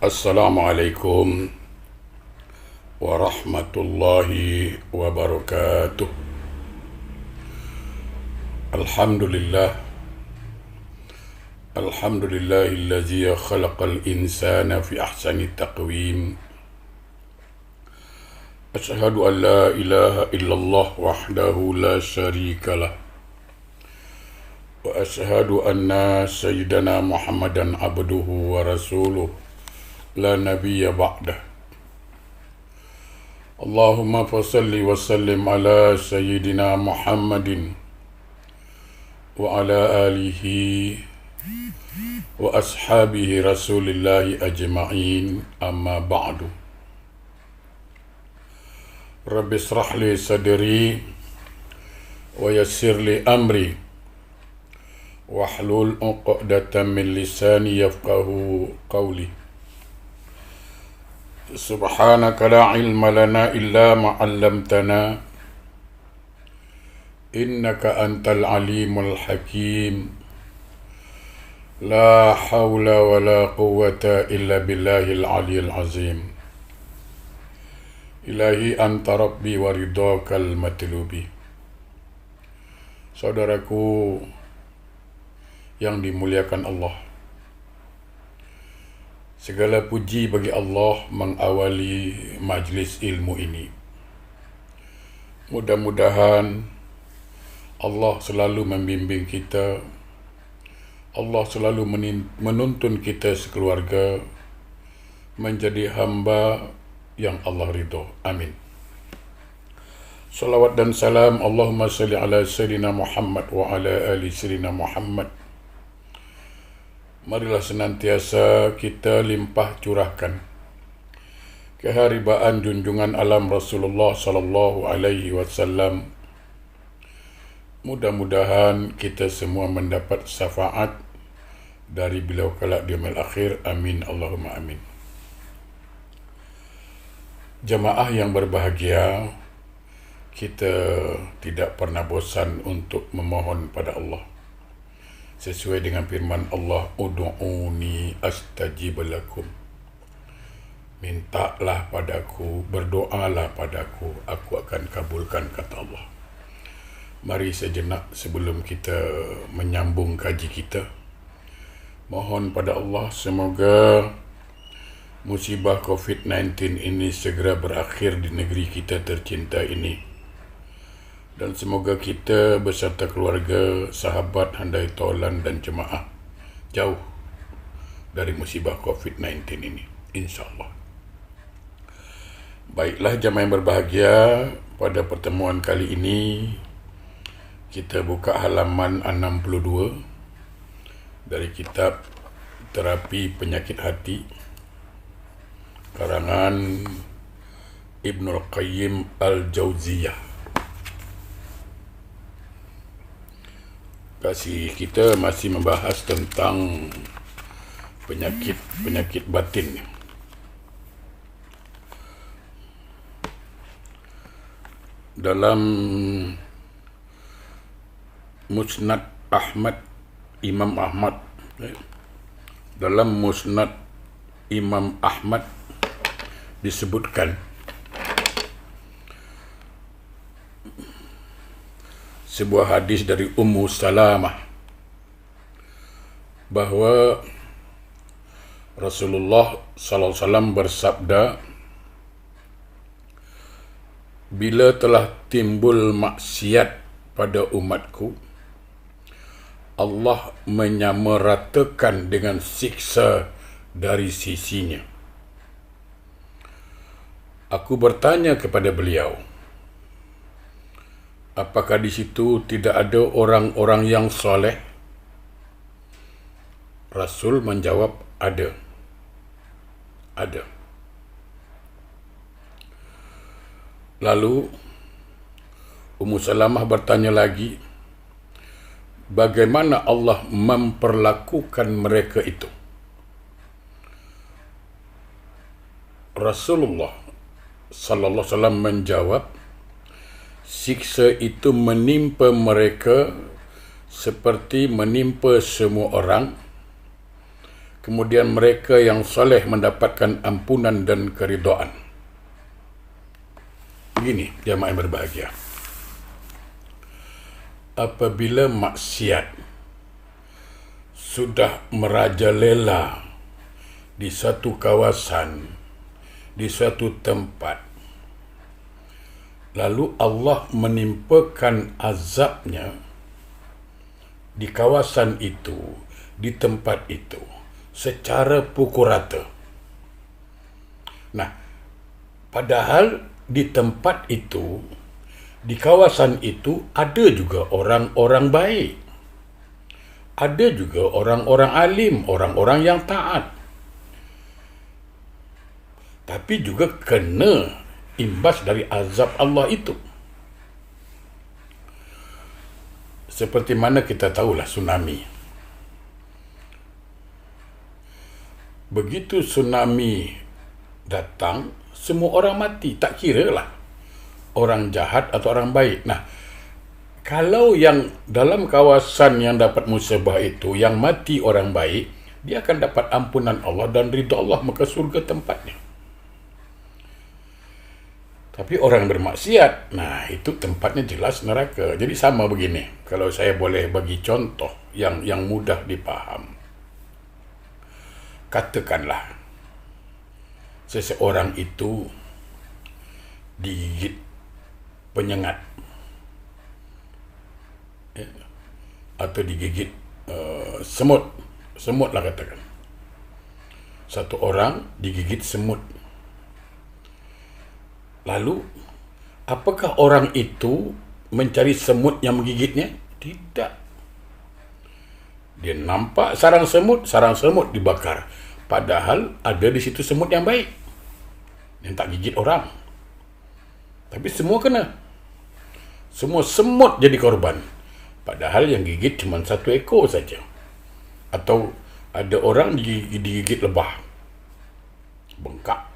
Assalamualaikum warahmatullahi wabarakatuh. Alhamdulillah. Alhamdulillahillazi khalaqal insana fi ahsani taqwim. Asyhadu an la ilaha illallah wahdahu la syarikalah. Wa asyhadu anna sayyidana Muhammadan abduhu wa rasuluh la nabiyya ba'dah. Allahumma fasalli wa sallim ala sayyidina Muhammadin wa ala alihi wa ashabihi rasulillahi ajma'in, amma ba'du. Rabbi israh li sadri wa yassir li amri wahlul 'uqdatam min lisani yafqahu qawli. Subhanaka la ilma lana illa ma 'allamtana innaka antal alimul hakim. La hawla wa la quwwata illa billahil aliyil azim. Ilahi anta rabbi wa ridhakal matlubi. Saudaraku yang dimuliakan Allah, segala puji bagi Allah mengawali majlis ilmu ini. Mudah-mudahan Allah selalu membimbing kita, Allah selalu menuntun kita sekeluarga menjadi hamba yang Allah ridho. Amin. Salawat dan salam Allahumma salli ala Sayyidina Muhammad wa ala ali Sayyidina Muhammad. Marilah senantiasa kita limpah curahkan keharibaan junjungan alam Rasulullah sallallahu alaihi wasallam. Mudah-mudahan kita semua mendapat syafaat dari beliau kelak di yaumil akhir. Amin Allahumma amin. Jamaah yang berbahagia, kita tidak pernah bosan untuk memohon pada Allah sesuai dengan firman Allah, ud'uni astajib lakum. Mintalah padaku, berdoalah padaku, aku akan kabulkan, kata Allah. Mari sejenak sebelum kita menyambung kaji kita, mohon pada Allah semoga musibah COVID-19 ini segera berakhir di negeri kita tercinta ini. Dan semoga kita beserta keluarga, sahabat, handai taulan dan jemaah jauh dari musibah COVID-19 ini, insyaAllah. Baiklah jemaah yang berbahagia, pada pertemuan kali ini kita buka halaman 62 dari kitab Terapi Penyakit Hati karangan Ibnul Qayyim Al-Jauziyah. Kita masih membahas tentang penyakit batin. Dalam Musnad Ahmad, Imam Ahmad, dalam Musnad Imam Ahmad disebutkan sebuah hadis dari Ummu Salamah bahwa Rasulullah SAW bersabda, bila telah timbul maksiat pada umatku, Allah menyamaratakan dengan siksa dari sisinya. Aku bertanya kepada beliau, apakah di situ tidak ada orang-orang yang soleh? Rasul menjawab, ada. Lalu Ummu Salamah bertanya lagi, bagaimana Allah memperlakukan mereka itu? Rasulullah sallallahu alaihi wasallam menjawab, siksa itu menimpa mereka seperti menimpa semua orang kemudian mereka yang soleh mendapatkan ampunan dan keridhaan. Begini, jamaah yang berbahagia. Apabila maksiat sudah merajalela di satu kawasan, di suatu tempat, lalu Allah menimpakan azabnya di kawasan itu, di tempat itu, secara pukul rata. Nah, padahal di tempat itu, di kawasan itu, ada juga orang-orang baik. Ada juga orang-orang alim, orang-orang yang taat. Tapi juga kena imbas dari azab Allah itu. Seperti mana kita tahulah tsunami. Begitu tsunami datang, semua orang mati. Tak kira lah orang jahat atau orang baik. Nah, kalau yang dalam kawasan yang dapat musibah itu, yang mati orang baik, dia akan dapat ampunan Allah dan ridha Allah, maka surga tempatnya. Tapi orang bermaksiat, nah itu tempatnya jelas neraka. Jadi sama begini, kalau saya boleh bagi contoh yang mudah dipaham. Katakanlah, seseorang itu digigit penyengat, atau digigit semut lah katakan. Satu orang digigit semut. Lalu, apakah orang itu mencari semut yang menggigitnya? Tidak. Dia nampak sarang semut dibakar. Padahal ada di situ semut yang baik, yang tak gigit orang. Tapi semua kena. Semua semut jadi korban. Padahal yang gigit cuma satu ekor saja. Atau ada orang digigit lebah, bengkak.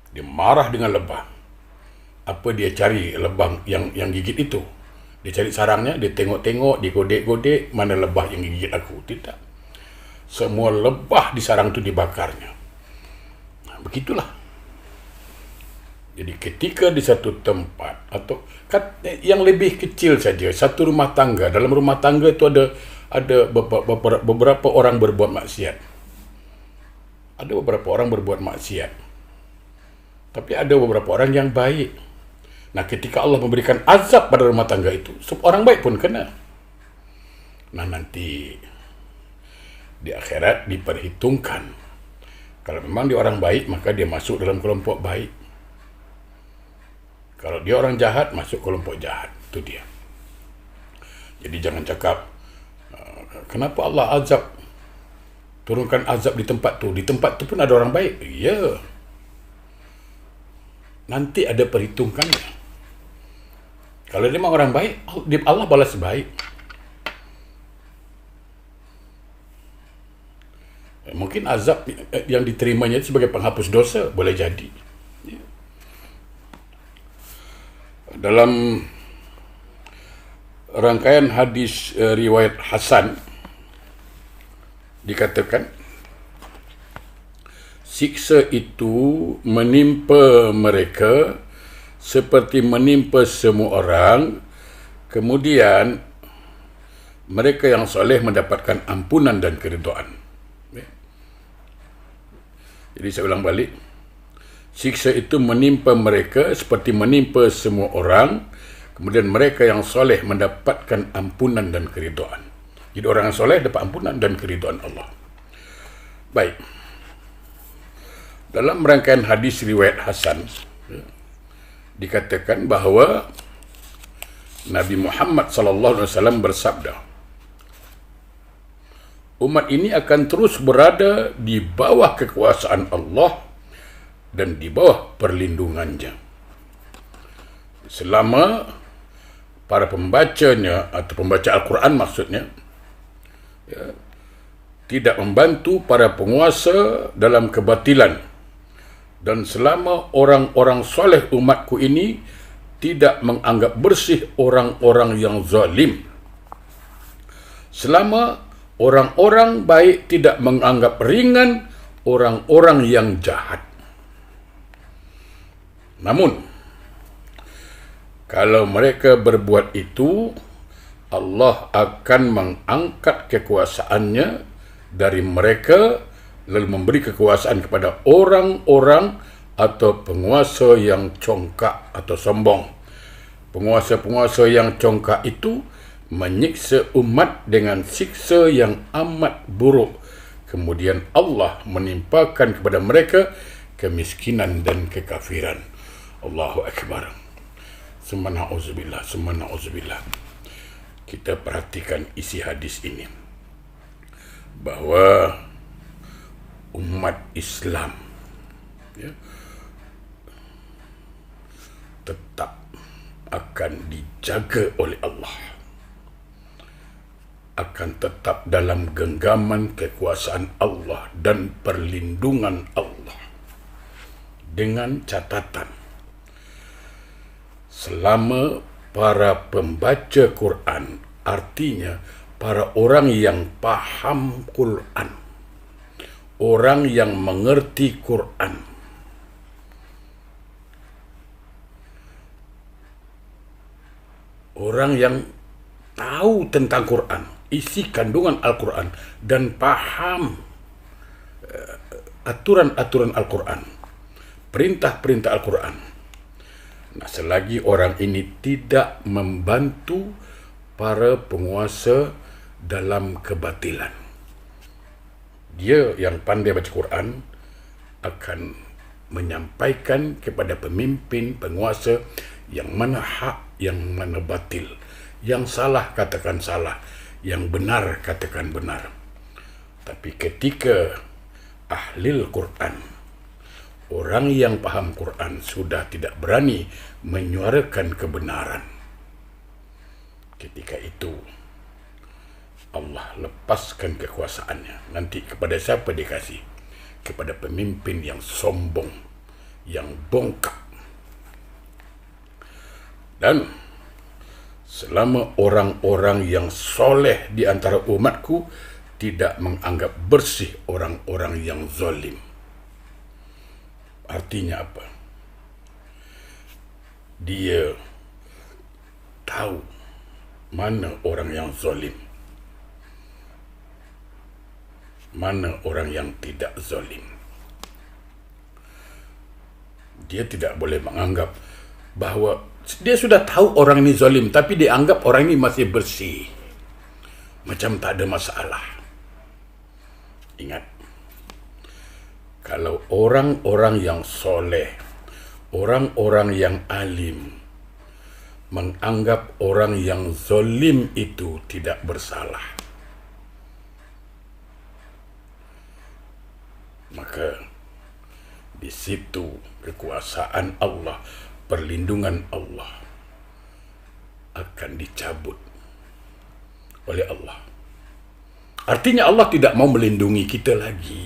Dia marah dengan lebah. Apa dia cari lebah yang gigit itu? Dia cari sarangnya, dia tengok-tengok, dia godek-godek, mana lebah yang gigit aku? Tidak. Semua lebah di sarang itu dibakarnya. Nah, begitulah. Jadi ketika di satu tempat, atau yang lebih kecil saja, satu rumah tangga, dalam rumah tangga itu ada beberapa orang berbuat maksiat. Ada beberapa orang berbuat maksiat. Tapi ada beberapa orang yang baik. Nah, ketika Allah memberikan azab pada rumah tangga itu, orang baik pun kena. Nah, nanti di akhirat diperhitungkan. Kalau memang dia orang baik, maka dia masuk dalam kelompok baik. Kalau dia orang jahat, masuk kelompok jahat. Itu dia. Jadi jangan cakap, kenapa Allah azab? Turunkan azab di tempat tu. Di tempat tu pun ada orang baik. Ya. Nanti ada perhitungkannya. Kalau dia memang orang baik, Allah balas baik. Mungkin azab yang diterimanya sebagai penghapus dosa, boleh jadi. Dalam rangkaian hadis riwayat Hasan, dikatakan, siksa itu menimpa mereka seperti menimpa semua orang, kemudian mereka yang soleh mendapatkan ampunan dan keridhaan. Jadi saya ulang balik, siksa itu menimpa mereka seperti menimpa semua orang, kemudian mereka yang soleh mendapatkan ampunan dan keridhaan. Jadi orang yang soleh dapat ampunan dan keridhaan Allah. Baik. Dalam rangkaian hadis riwayat Hasan, dikatakan bahawa Nabi Muhammad SAW bersabda, umat ini akan terus berada di bawah kekuasaan Allah dan di bawah perlindungannya selama para pembacanya atau pembaca Al-Quran maksudnya tidak membantu para penguasa dalam kebatilan, dan selama orang-orang soleh umatku ini tidak menganggap bersih orang-orang yang zalim, selama Orang-orang baik tidak menganggap ringan orang-orang yang jahat. Namun, kalau mereka berbuat itu, Allah akan mengangkat kekuasaannya dari mereka, lalu memberi kekuasaan kepada orang-orang atau penguasa yang congkak atau sombong. Penguasa-penguasa yang congkak itu menyiksa umat dengan siksa yang amat buruk. Kemudian Allah menimpakan kepada mereka kemiskinan dan kekafiran. Allahu Akbar. Summa na'udzubillah, summa na'udzubillah. Kita perhatikan isi hadis ini, bahwa umat Islam tetap akan dijaga oleh Allah, akan tetap dalam genggaman kekuasaan Allah dan perlindungan Allah, dengan catatan selama para pembaca Quran, artinya para orang yang paham Quran, orang yang mengerti Quran, orang yang tahu tentang Quran, isi kandungan Al-Quran, dan paham aturan-aturan Al-Quran, perintah-perintah Al-Quran. Nah, selagi orang ini tidak membantu para penguasa dalam kebatilan, dia yang pandai baca Quran akan menyampaikan kepada pemimpin, penguasa, yang mana hak, yang mana batil, yang salah katakan salah, yang benar katakan benar. Tapi ketika ahli Quran, orang yang paham Quran, sudah tidak berani menyuarakan kebenaran, ketika itu Allah lepaskan kekuasaannya. Nanti kepada siapa dikasih? Kepada pemimpin yang sombong, yang bongkak. Dan selama orang-orang yang soleh di antara umatku tidak menganggap bersih orang-orang yang zalim. Artinya apa? Dia tahu mana orang yang zalim, mana orang yang tidak zalim. Dia tidak boleh menganggap bahawa dia sudah tahu orang ini zalim, tapi dia anggap orang ini masih bersih, macam tak ada masalah. Ingat, kalau orang-orang yang soleh, orang-orang yang alim, menganggap orang yang zalim itu tidak bersalah, maka di situ kekuasaan Allah, perlindungan Allah akan dicabut oleh Allah. Artinya Allah tidak mau melindungi kita lagi.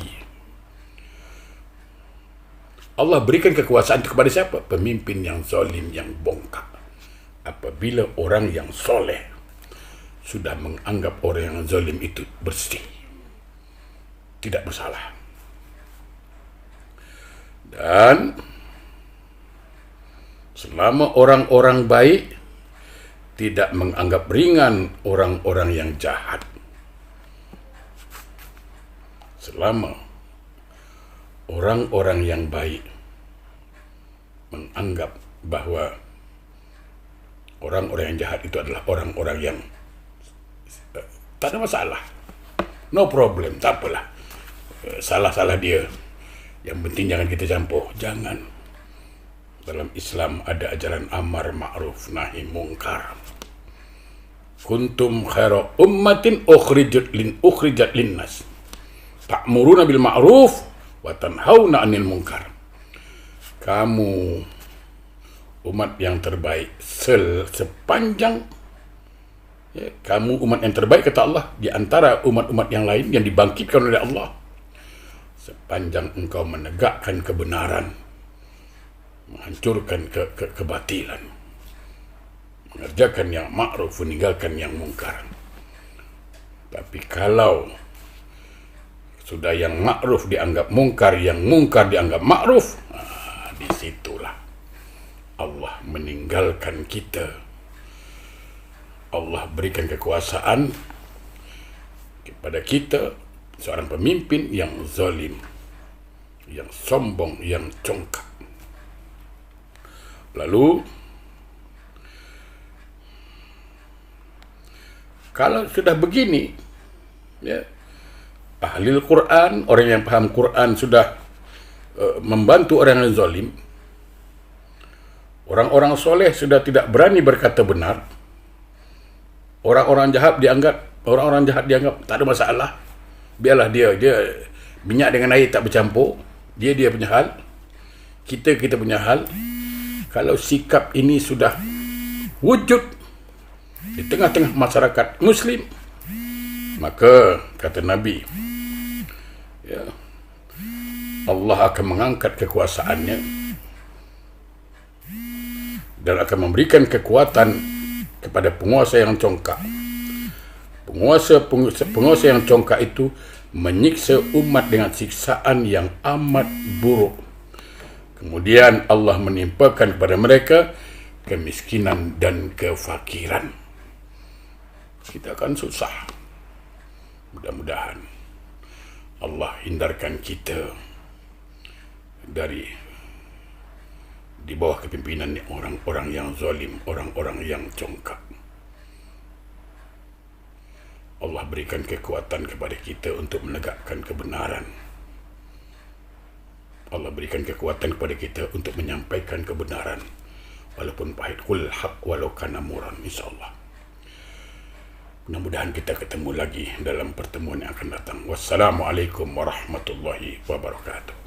Allah berikan kekuasaan kepada siapa? Pemimpin yang zalim, yang bongkak. Apabila orang yang soleh sudah menganggap orang yang zalim itu bersih, tidak bersalah. Dan selama orang-orang baik tidak menganggap ringan orang-orang yang jahat, selama orang-orang yang baik menganggap bahwa orang-orang yang jahat itu adalah orang-orang yang tak ada masalah, no problem, tak apalah, salah-salah dia, yang penting jangan kita campur. Jangan. Dalam Islam ada ajaran amar ma'ruf nahi mungkar. Kuntum khaira ummatin ukhrijat linnas ta'muruna bil ma'ruf wa tanhauna 'anil munkar. Kamu umat yang terbaik sepanjang kamu umat yang terbaik, kata Allah, di antara umat-umat yang lain yang dibangkitkan oleh Allah, sepanjang engkau menegakkan kebenaran, menghancurkan kebatilan, mengerjakan yang ma'ruf, meninggalkan yang mungkar. Tapi kalau sudah yang ma'ruf dianggap mungkar, yang mungkar dianggap ma'ruf, disitulah Allah meninggalkan kita. Allah berikan kekuasaan kepada kita, seorang pemimpin yang zalim, yang sombong, yang congkak. Lalu kalau sudah begini, ya, ahli Al-Quran, orang yang paham Quran sudah membantu orang yang zalim, orang-orang soleh sudah tidak berani berkata benar, orang-orang jahat dianggap tak ada masalah, biarlah dia minyak dengan air tak bercampur, dia punya hal, kita punya hal. Kalau sikap ini sudah wujud di tengah-tengah masyarakat Muslim, maka kata Nabi, ya, Allah akan mengangkat kekuasaannya dan akan memberikan kekuatan kepada penguasa yang congkak. Penguasa yang congkak itu menyiksa umat dengan siksaan yang amat buruk. Kemudian Allah menimpakan kepada mereka kemiskinan dan kefakiran. Kita akan susah. Mudah-mudahan Allah hindarkan kita dari di bawah kepimpinan orang-orang yang zalim, orang-orang yang congkak. Allah berikan kekuatan kepada kita untuk menegakkan kebenaran. Allah berikan kekuatan kepada kita untuk menyampaikan kebenaran walaupun pahit. Qul haq walau kana muran, insyaallah. Mudah-mudahan kita ketemu lagi dalam pertemuan yang akan datang. Wassalamualaikum warahmatullahi wabarakatuh.